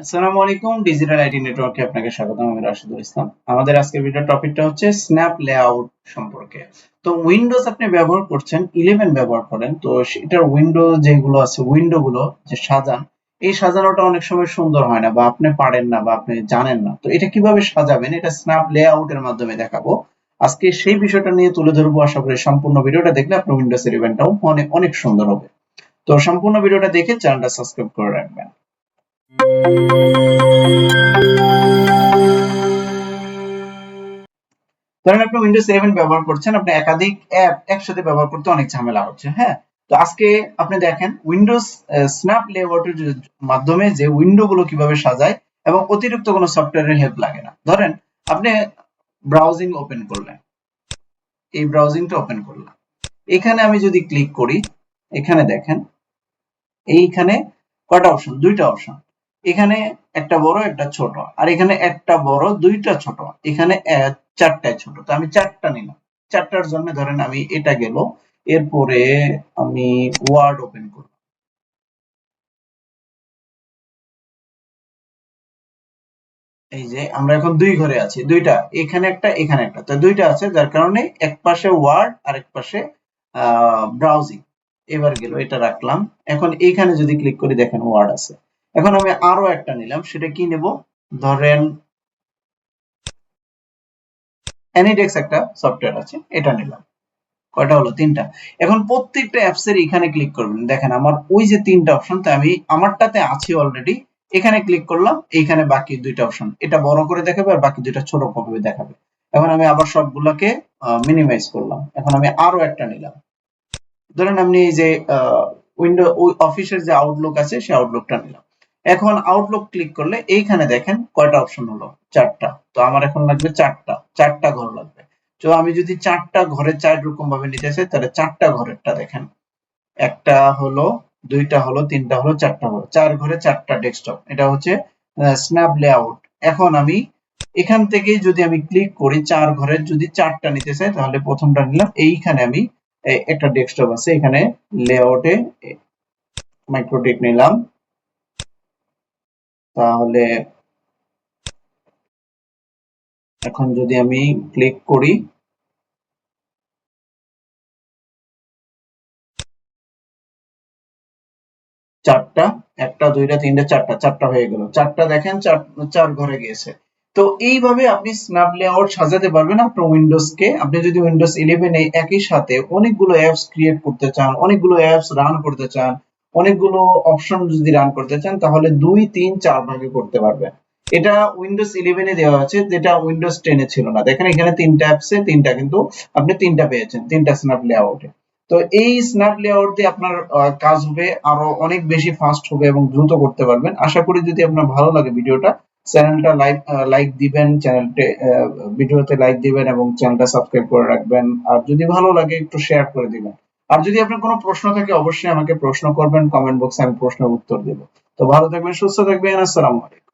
আসসালামু আলাইকুম, digital IT নেটওয়ার্কে আপনাকে স্বাগতম। আমি রাশিদুল ইসলাম। আমাদের আজকের ভিডিও টপিকটা হচ্ছে স্ন্যাপ লেআউট সম্পর্কে। তো উইন্ডোজ আপনি ব্যবহার করছেন, 11 ব্যবহার করেন, তো সেটার উইন্ডো যেগুলো আছে, উইন্ডো গুলো যে সাজান, এই সাজানোটা অনেক সময় সুন্দর হয় না, বা আপনি পারেন না, বা আপনি জানেন না। তো এটা কিভাবে সাজাবেন, এটা স্ন্যাপ লেআউটের মাধ্যমে দেখাবো। আজকে সেই বিষয়টা নিয়ে তুলে ধরবো। আশা করি সম্পূর্ণ ভিডিওটা দেখলে আপনার উইন্ডোজ এর ইভেন্টটাও অনেক অনেক সুন্দর হবে। তো সম্পূর্ণ ভিডিওটা দেখে চ্যানেলটা সাবস্ক্রাইব করে রাখবেন। ধরেন আপনি উইন্ডোজ 11 ব্যবহার করছেন, আপনি একাধিক অ্যাপ একসাথে ব্যবহার করতে অনেক ঝামেলা হচ্ছে। হ্যাঁ, তো আজকে আপনি দেখেন উইন্ডোজ স্ন্যাপ লেআউটের মাধ্যমে যে উইন্ডো গুলো কিভাবে সাজায় এবং অতিরিক্ত কোনো সফটওয়্যারের হেল্প লাগে না। ধরেন আপনি ব্রাউজিং ওপেন করলেন, এই ব্রাউজিংটা ওপেন করলাম, এখানে আমি যদি ক্লিক করি, এখানে দেখেন এইখানে কয়টা অপশন, দুইটা অপশন। এখানে একটা বড় একটা ছোট, আর এখানে একটা বড় দুইটা ছোট, এখানে চারটায় ছোট। তো আমি চারটা নিলাম। চারটার জন্য ধরেন আমি এটা গেল, এরপরে আমি ওয়ার্ড ওপেন করব। এই যে আমরা এখন দুই ঘরে আছি, দুইটা, এখানে একটা এখানে একটা, তো দুইটা আছে, যার কারণে এক পাশে ওয়ার্ড আর এক পাশে ব্রাউজিং। এবার গেল, এটা রাখলাম। এখন এইখানে যদি ক্লিক করি, দেখেন ওয়ার্ড আছে। এখন আমি আরো একটা নিলাম, সেটা কি নেব, ধরেন অ্যানিডেক্স একটা সফটওয়্যার আছে, এটা নিলাম। কয়টা হলো, তিনটা। এখন প্রত্যেকটা অ্যাপস এর এখানে ক্লিক করবেন, দেখেন আমার ওই যে তিনটা অপশন, তো আমি আমারটাতে আছি অলরেডি। এখানে ক্লিক করলাম, এইখানে বাকি দুইটা অপশন, এটা বড় করে দেখাবে আর বাকি দুইটা ছোট ভাবে দেখাবে। এখন আমি আবার সবগুলোকে মিনিমাইজ করলাম। এখন আমি আরো একটা নিলাম। ধরেন আপনি এই যে উইন্ডো অফিসের যে আউটলুক আছে, সেই আউটলুকটা নিলাম। এখন আউটলুক ক্লিক করলে এইখানে দেখেন কয়টা অপশন হলো, চারটা। তো আমার এখন লাগবে চারটা, চারটা ঘর লাগবে। তো আমি যদি চারটা ঘরে চার রকম ভাবে নিতে চাই, তাহলে চারটা ঘরেরটা দেখেন, একটা হলো, দুইটা হলো, তিনটা হলো, চারটা হলো, চার ঘরে চারটা ডেস্কটপ। এটা হচ্ছে স্ন্যাপ লেআউট। এখন আমি এখান থেকে যদি আমি ক্লিক করি, চার ঘরের যদি চারটা নিতে চাই, তাহলে প্রথমটা নিলাম, এইখানে আমি একটা ডেস্কটপ আছে, এখানে লেআউটে মাইক্রোটেক নিলাম। তাহলে এখন যদি আমি ক্লিক করি, চারটা, একটা দুইটা তিনটা চারটা, চারটা হয়ে গেল, চারটা দেখেন, চার চার ঘরে গিয়েছে। তো এইভাবে আপনি স্ন্যাপ লেআউট সাজাতে পারবেন আপনার উইন্ডোজ কে। আপনি যদি উইন্ডোজ 11 এ একই সাথে অনেকগুলো অ্যাপস ক্রিয়েট করতে চান, অনেকগুলো অ্যাপস রান করতে চান, অনেকগুলো অপশন যদি রান করতে চান, তাহলে দুই তিন চার ভাগে করতে পারবেন। এটা উইন্ডোজ 11 এ দেওয়া আছে, যেটা উইন্ডোজ 10 এ ছিল না। দেখেন এখানে তিনটা অ্যাপসে তিনটা, কিন্তু আপনি তিনটা পেয়েছেন, তিনটা স্ন্যাপ লেআউটে। তো এই স্ন্যাপ লেআউট দিয়ে আপনার কাজ হবে আরো অনেক বেশি ফাস্ট হবে এবং দ্রুত করতে পারবেন। আশা করি যদি আপনার ভালো লাগে ভিডিওটা, চ্যানেলটা লাইক দিবেন, চ্যানেলটা ভিডিওতে লাইক দিবেন এবং চ্যানেলটা সাবস্ক্রাইব করে রাখবেন। আর যদি ভালো লাগে একটু শেয়ার করে দিবেন। আর যদি আপনার কোনো প্রশ্ন থাকে, অবশ্যই আমাকে প্রশ্ন করবেন কমেন্ট বক্সে, আমি প্রশ্নের উত্তর দেব। তো ভালো থাকবেন, সুস্থ থাকবেন। আসসালামু আলাইকুম।